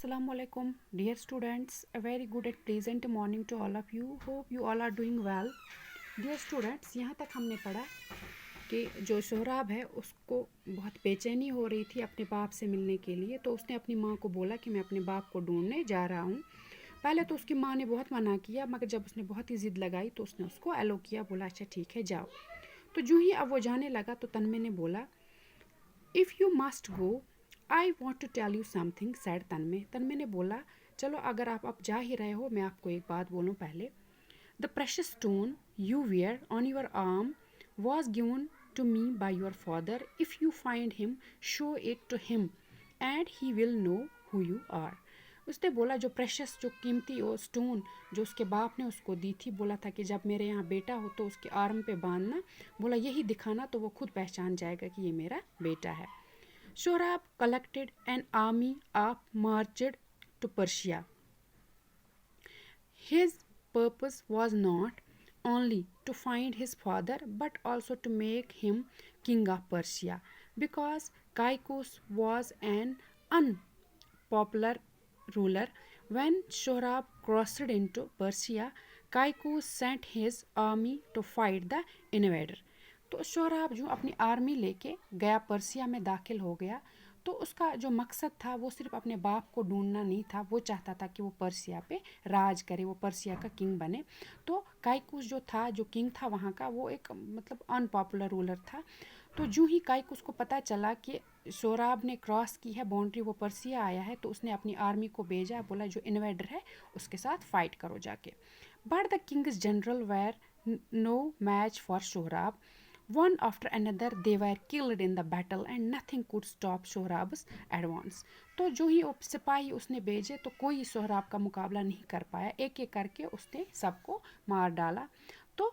Assalamu alaikum, dear students. A very good and pleasant morning to all of you. Hope you all are doing well. Dear students, यहाँ तक हमने पढ़ा कि जो सोहराब है उसको बहुत बेचैनी हो रही थी अपने बाप से मिलने के लिए, तो उसने अपनी माँ को बोला कि मैं अपने बाप को ढूंढने जा रहा हूँ। पहले तो उसकी माँ ने बहुत मना किया, मगर जब उसने बहुत ही ज़िद लगाई तो उसने उसको एलो किया, बोला अच्छा ठीक है जाओ। तो जो ही अब वो जाने लगा तो तन्मय ने बोला if you must go I want to tell you something sad Tanmay. Tanmay ने बोला चलो अगर आप अब जा ही रहे हो मैं आपको एक बात बोलूँ पहले। The precious stone you wear on your arm was given to me by your father. If you find him show it to him and he will know who you are. उसने बोला जो प्रेशियस जो कीमती वो stone जो उसके बाप ने उसको दी थी, बोला था कि जब मेरे यहाँ बेटा हो तो उसके आर्म पे बांधना, बोला यही दिखाना तो वो खुद पहचान जाएगा कि ये मेरा बेटा है। Shorab collected an army of marched to Persia. His purpose was not only to find his father but also to make him king of Persia, because Caicus was an unpopular ruler. When Shorab crossed into Persia, Caicus sent his army to fight the invader. तो शोहराब जो अपनी army लेके गया Persia में दाखिल हो गया, तो उसका जो मकसद था वो सिर्फ अपने बाप को ढूंढना नहीं था, वो चाहता था कि वो पर्सिया पे राज करे, वो पर्सिया का किंग बने। तो काइकुस जो था, जो किंग था वहाँ का, वो एक मतलब अनपॉपुलर रूलर था। तो जो ही काइकुस को पता चला कि शोहराब ने क्रॉस की है बाउंड्री, वो पर्सिया आया है, तो उसने अपनी आर्मी को भेजा, बोला जो इन्वेडर है उसके साथ फाइट करो जाके। But the king's general were no match for Sohrab. One after another they were killed in the battle and nothing could stop Shohrab's advance. तो जो ही सिपाही उसने भेजे तो कोई सोहराब का मुकाबला नहीं कर पाया, एक एक करके उसने सबको मार डाला। तो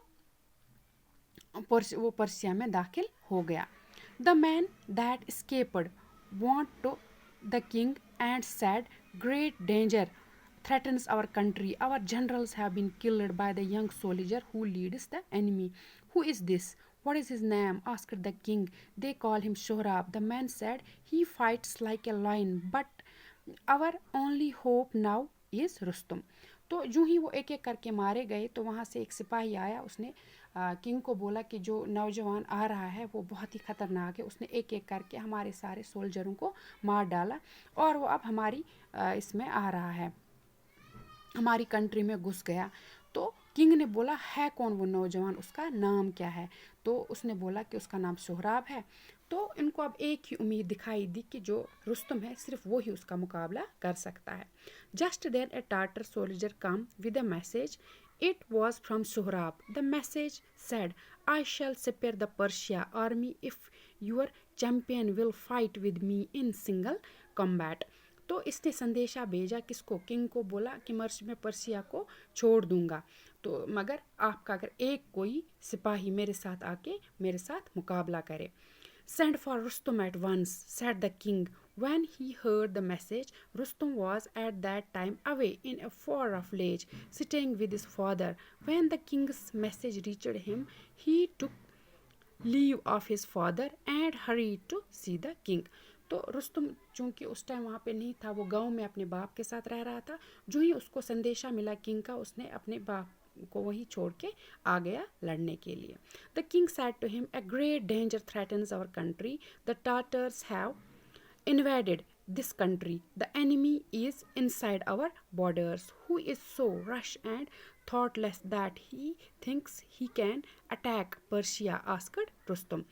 वो पर्सिया में दाखिल हो गया। The man that escaped went to the king and said, "Great danger threatens our country. Our generals have been killed by the young soldier who leads the enemy. Who is this? What is his name?" asked the king. "They call him Shohrab." The man said, "He fights like a lion, but our only hope now is Rustum." तो जो ही वो एक एक करके मारे गए तो वहाँ से एक सिपाही आया, उसने किंग को बोला कि जो नौजवान आ रहा है वो बहुत ही ख़तरनाक है, उसने एक एक करके हमारे सारे सोल्जरों को मार डाला और वो अब हमारी इसमें आ रहा है, हमारी कंट्री में घुस गया। तो किंग ने बोला है कौन वो नौजवान, उसका नाम क्या है? तो उसने बोला कि उसका नाम सोहराब है। तो इनको अब एक ही उम्मीद दिखाई दी कि जो रुस्तम है सिर्फ वो ही उसका मुकाबला कर सकता है। Just then a Tartar soldier come with a message. It was from Sohrab. The message said, "I shall spare the Persia army if your champion will fight with me in single combat." तो इसने संदेशा भेजा किसको? King को। बोला कि मैं Persia को छोड़ दूंगा, तो मगर आपका अगर एक कोई सिपाही मेरे साथ आके मेरे साथ मुकाबला करे। "Send for Rustum at once," said the king. When he heard the message, Rustum was at that time away in a far-off village, sitting with his father. When the king's message reached him, he took leave of his father and hurried to see the king. तो रुस्तम चूँकि उस time वहाँ पे नहीं था, वो गांव में अपने बाप के साथ रह रहा था। जो ही उसको संदेशा मिला किंग का, उसने अपने बाप को वही छोड़ के आ गया लड़ने के लिए। The king said to him, "A great danger threatens our country. The Tartars have invaded this country. The enemy is inside our borders. Who is so rash and thoughtless that he thinks he can attack Persia?" asked Rustum.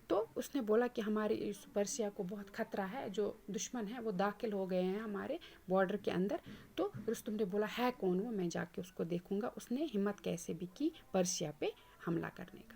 तो उसने बोला कि हमारे इस Persia को बहुत ख़तरा है, जो दुश्मन है वो दाखिल हो गए हैं हमारे बॉर्डर के अंदर। तो रुस्तम ने बोला है कौन वो, मैं जाके उसको देखूंगा। उसने हिम्मत कैसे भी की पर्सिया पे हमला करने का।